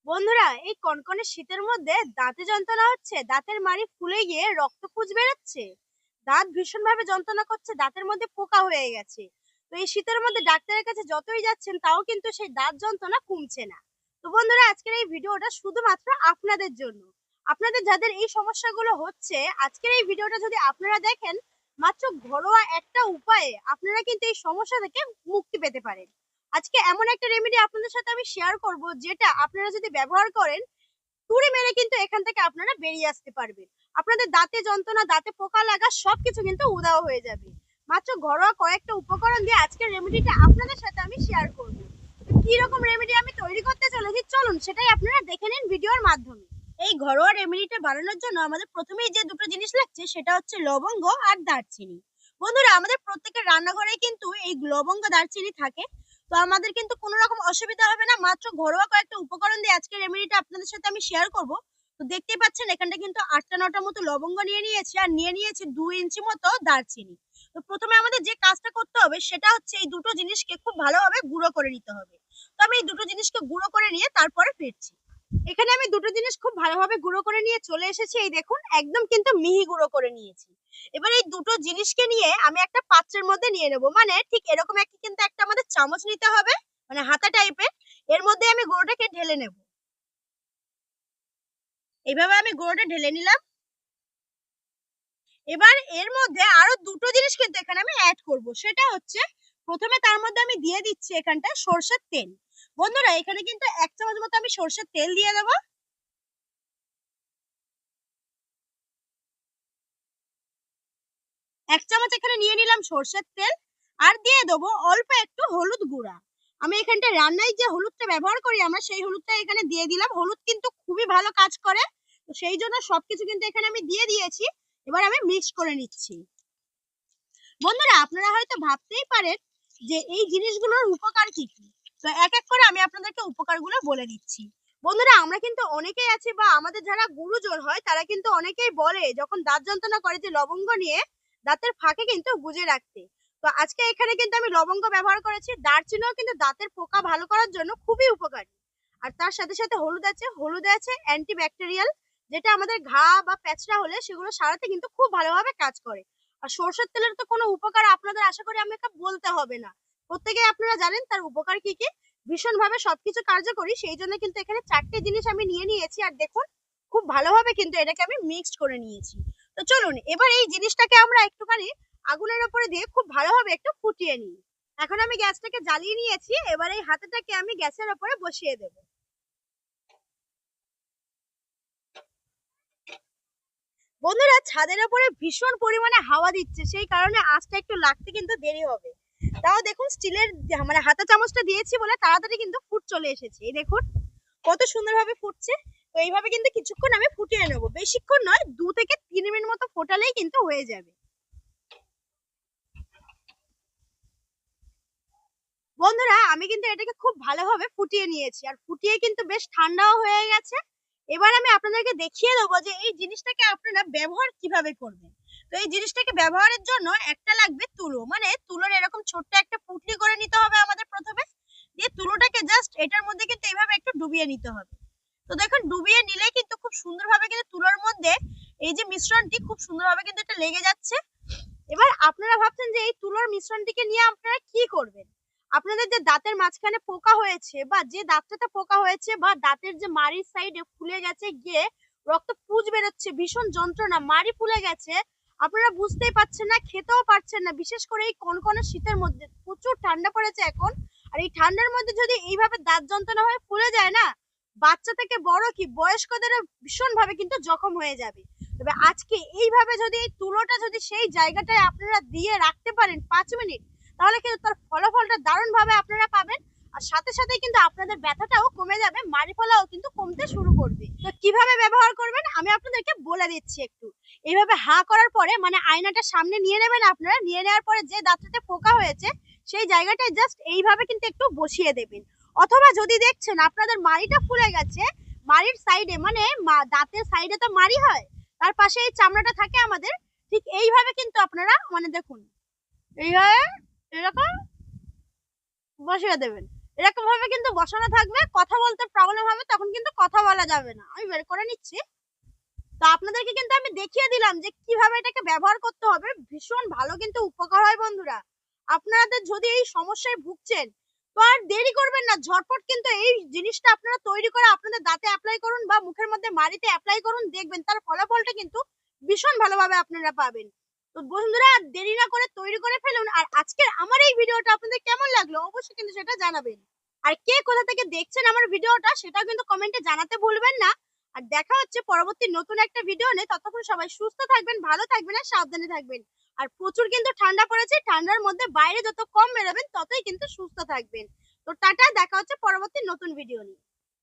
বন্ধুরা, এই কনকনে শীতের মধ্যে দাঁতে যন্ত্রণা হচ্ছে, দাঁতের মাড়ি ফুলে গিয়ে রক্ত পুঁজ বেরোচ্ছে, দাঁত ভীষণ ভাবে যন্ত্রণা করছে, দাঁতের মধ্যে পোকা হয়ে গেছে। তো এই শীতের মধ্যে ডাক্তারের কাছে যতই যাচ্ছেন তাও কিন্তু সেই দাঁত যন্ত্রণা কমছে না। তো বন্ধুরা, আজকের এই ভিডিওটা শুধুমাত্র আপনাদের জন্য। আপনাদের যাদের এই সমস্যাগুলো হচ্ছে, আজকের এই ভিডিওটা যদি আপনারা দেখেন, মাত্র ঘরোয়া একটা উপায়ে আপনারা কিন্তু এই সমস্যা থেকে মুক্তি পেতে পারেন। আজকে এমন একটা রেমেডি আপনাদের সাথে আমি শেয়ার করব, যেটা আপনারা যদি ব্যবহার করেন, তুড়ি মেরে কিন্তু এখান থেকে আপনারা বেরিয়ে আসতে পারবেন। আপনাদের দাঁতে যন্ত্রণা, দাঁতে পোকা লাগা সবকিছু কিন্তু উধাও হয়ে যাবে। মাত্র ঘরোয়া কয়েকটা উপকরণ দিয়ে আজকের রেমেডিটা আপনাদের সাথে আমি শেয়ার করব। কি রকম রেমেডি আমি তৈরি করতে চলেছি, চলুন সেটাই আপনারা দেখে নিন ভিডিওর মাধ্যমে। এই ঘরোয়া রেমেডিটা বানানোর জন্য আমাদের প্রথমেই যে দুটো জিনিস লাগছে সেটা হচ্ছে লবঙ্গ আর দারচিনি। বন্ধুরা, আমাদের প্রত্যেকের রান্নাঘরে কিন্তু এই লবঙ্গ দারচিনি থাকে। তো আমাদের কিন্তু কোনো রকম অসুবিধা হবে না, মাত্র ঘরোয়া কয়েকটা উপকরণ দিয়ে আজকের রেমেডিটা আপনাদের সাথে আমি শেয়ার করব। তো দেখতেই পাচ্ছেন এখানটা কিন্তু 8টা 9টা মতো লবঙ্গ নিয়ে নিয়েছি, আর নিয়ে নিয়েছি 2 ইঞ্চি মতো দারচিনি। তো প্রথমে আমাদের যে কাজটা করতে হবে সেটা হচ্ছে এই দুটো জিনিসকে খুব ভালোভাবে গুঁড়ো করে নিতে হবে। তো আমি এই দুটো জিনিসকে গুঁড়ো করে নিয়ে তারপরে ফিরছি। এখানে আমি দুটো জিনিস খুব ভালোভাবে গুঁড়ো করে নিয়ে চলে এসেছি। এই দেখুন, একদম কিন্তু মিহি গুঁড়ো করে নিয়েছি। এবার এই দুটো জিনিসকে নিয়ে আমি একটা পাত্রের মধ্যে নিয়ে নেব, মানে ঠিক এরকম একটা কিন্তু একটা আমাদের চামচ নিতে হবে, মানে হাতা টাইপের। এর মধ্যে আমি গুঁড়োটাকে ঢেলে নেব। এইভাবে আমি গুঁড়োটা ঢেলে নিলাম। এবার এর মধ্যে আরো দুটো জিনিস কিন্তু এখানে আমি অ্যাড করব, সেটা হচ্ছে প্রথমে তার মধ্যে আমি দিয়ে দিচ্ছি এখানটা সরষের তেল। বন্ধুরা, এখানে কিন্তু 1 চামচ মতো আমি সরষের তেল দিয়ে দেবো। 1 চামচ এখানে নিয়ে নিলাম সরষের তেল। আর দিয়ে দেবো অল্প একটু হলুদ গুঁড়া। আমি এখানটা রান্নায় যে হলুদটা ব্যবহার করি আমরা, সেই হলুদটা এখানে দিয়ে দিলাম। হলুদ কিন্তু খুবই ভালো কাজ করে, তো সেই জন্য সবকিছু কিন্তু এখানে আমি দিয়ে দিয়েছি। এবার আমি মিক্স করে নিচ্ছি। বন্ধুরা, আপনারা হয়তো ভাবতেই পারেন যে এই জিনিসগুলোর উপকার কি কি। তো এক এক করে আমি আপনাদেরকে উপকারগুলো বলে দিচ্ছি। বন্ধুরা, আমরা কিন্তু অনেকেই আছি, বা আমাদের যারা গুরুজন হয় তারা কিন্তু অনেকেই বলে যখন দাঁত যন্ত্রণা করে যে লবঙ্গ নিয়ে দাঁতের ফাঁকে কিন্তু গুজে রাখতে। তো আজকে এখানে কিন্তু আমি লবঙ্গ ব্যবহার করেছি। দারচিনিও কিন্তু দাঁতের পোকা ভালো করার জন্য খুবই উপকারী। আর তার সাথে সাথে হলুদ আছে অ্যান্টিব্যাকটেরিয়াল, যেটা আমাদের ঘা বা প্যাঁচড়া হলে সেগুলো সারাতে কিন্তু খুব ভালোভাবে কাজ করে। আর সরষের তেলের তো কোনো উপকার আপনাদের আশা করি আমাকে বলতে হবে না, প্রত্যেকেই আপনারা জানেন তার উপকার কি কি। ভীষণ ভাবে সবকিছু কার্যকরী, সেই জন্য কিন্তু এখানে 4টে জিনিস আমি নিয়ে নিয়েছি। আর দেখুন, খুব ভালোভাবে কিন্তু এটাকে আমি মিক্সড করে নিয়েছি। তো চলুন এবার এই জিনিসটাকে আমরা একটুখানি আগুনের উপরে দিয়ে খুব ভালোভাবে একটু ফুটিয়ে নিই। এখন আমি গ্যাসটাকে জ্বালিয়ে নিয়েছি, এবার এই হাতাটাকে আমি গ্যাসের উপরে বসিয়ে দেব। বন্ধুরা, ছাদের উপরে ভীষণ পরিমাণে হাওয়া দিচ্ছে, সেই কারণে আঁচটা একটু লাগতে কিন্তু দেরি হবে। তাও দেখুন, স্টিলের মানে হাতা চামচটা দিয়েছি বলে তাড়াতাড়ি কিন্তু ফুট চলে এসেছে। এই দেখুন কত সুন্দরভাবে ফুটছে। তো এইভাবে কিন্তু কিছুক্ষণ আমি ফুটিয়ে নেব, বেশিক্ষণ নয়, 2 থেকে 3 মিনিট মতো ফোটালেই কিন্তু হয়ে যাবে। বন্ধুরা, আমি কিন্তু এটাকে খুব ভালোভাবে ফুটিয়ে নিয়েছি, আর ফুটিয়ে কিন্তু বেশ ঠান্ডাও হয়ে গেছে। এবার আমি আপনাদেরকে দেখিয়ে দেবো যে এই জিনিসটাকে আপনারা ব্যবহার কিভাবে করবেন। তো এই জিনিসটাকে ব্যবহারের জন্য একটা লাগবে তুলো, মানে তুলোর এরকম ছোট্ট একটা পুঁটলি করে নিতে হবে আমাদের প্রথমে। দিয়ে তুলোটাকে জাস্ট এটার মধ্যে কিন্তু এইভাবে একটু ডুবিয়ে নিতে হবে। তো দেখুন, ডুবিয়ে নিলে কিন্তু খুব সুন্দরভাবে কিন্তু তুলোর মধ্যে এই যে মিশ্রণটি খুব সুন্দরভাবে কিন্তু এটা লেগে যাচ্ছে। এবার আপনারা ভাবছেন যে এই তুলোর মিশ্রণটিকে নিয়ে আপনারা কি করবেন। আপনাদের যে দাঁতের মাঝখানে পোকা হয়েছে, বা যে দাঁতটাতে পোকা হয়েছে, বা দাঁতের যে মাড়ির সাইডে ফুলে গেছে গিয়ে রক্ত পুঁজ বেরোচ্ছে, ভীষণ যন্ত্রণা, মাড়ি ফুলে গেছে, আপনারা বুঝতেই পারছেন না, খেতেও পারছেন না, বিশেষ করে এই কনকনে শীতের মধ্যে প্রচুর ঠান্ডা পড়েছে এখন। আর এই ঠান্ডার মধ্যে যদি এইভাবে দাঁত যন্ত্রণা হয়ে ফুলে যায় না, বাচ্চা থেকে বড় কি বয়স্কদেরও ভীষণ ভাবে কিন্তু জখম হয়ে যাবে। তবে আজকে এইভাবে যদি এই তুলোটা যদি সেই জায়গাটায় আপনারা দিয়ে রাখতে পারেন 5 মিনিট, তাহলে কিন্তু তার ফলাফলটা দারুণ ভাবে আপনারা পাবেন। আর সাথে সাথে কিন্তু আপনাদের ব্যথাটাও কমে যাবে, মাড়ি ফলাও কিন্তু কমতে শুরু করবে। তো কিভাবে ব্যবহার করবেন আমি আপনাদেরকে বলে দিচ্ছি একটু। এইভাবে হা করার পরে, মানে আয়নাটা সামনে নিয়ে নেবেন আপনারা, নিয়ে নেওয়ার পরে যে দাঁতটাতে পোকা হয়েছে সেই জায়গাটায় জাস্ট এইভাবে কিন্তু একটু বসিয়ে দেবেন। অথবা যদি দেখছেন আপনাদের মাড়িটা ফুলে গেছে, মাড়ির সাইডে, মানে দাঁতের সাইডে তো মাড়ি হয়, তার পাশে এই চামড়াটা থাকে আমাদের, ঠিক এইভাবে কিন্তু আপনারা, মানে দেখুন, এইভাবে এরকম বসিয়ে দেবেন। এরকম ভাবে কিন্তু বসানো থাকবে, কথা বলতে প্রবলেম হবে তখন কিন্তু কথা বলা যাবে না। আমি বের করে নিচ্ছি। তো আপনাদেরকে কিন্তু আমি দেখিয়ে দিলাম যে কিভাবে এটাকে ব্যবহার করতে হবে। ভীষণ ভালো কিন্তু উপকার হয় বন্ধুরা। আপনাদের যদি এই সমস্যায় ভুগছেন তো আর দেরি করবেন না, ঝটপট কিন্তু এই জিনিসটা আপনারা তৈরি করে আপনাদের দাঁতে অ্যাপ্লাই করুন বা মুখের মধ্যে মাড়িতে অ্যাপ্লাই করুন, দেখবেন তার ফলাফলটা কিন্তু ভীষণ ভালোভাবে আপনারা পাবেন। তো বন্ধুরা দেরি না করে তৈরি করে ফেলুন। আর আজকের আমার এই ভিডিওটা আপনাদের কেমন লাগলো অবশ্যই কিন্তু সেটা জানাবেন। আর কে কোথা থেকে দেখছেন আমার ভিডিওটা সেটাও কিন্তু কমেন্টে জানাতে ভুলবেন না। আর দেখা হচ্ছে পরবর্তী নতুন একটা ভিডিও নিয়ে। ততক্ষণ সবাই সুস্থ থাকবেন, ভালো থাকবেন আর সাবধানে থাকবেন। আর প্রচুর কিন্তু ঠান্ডা পড়েছে, ঠান্ডার মধ্যে বাইরে যত কম বেরোবেন ততই কিন্তু সুস্থ থাকবেন। তো টাটা, দেখা হচ্ছে পরবর্তী নতুন ভিডিও নিয়ে।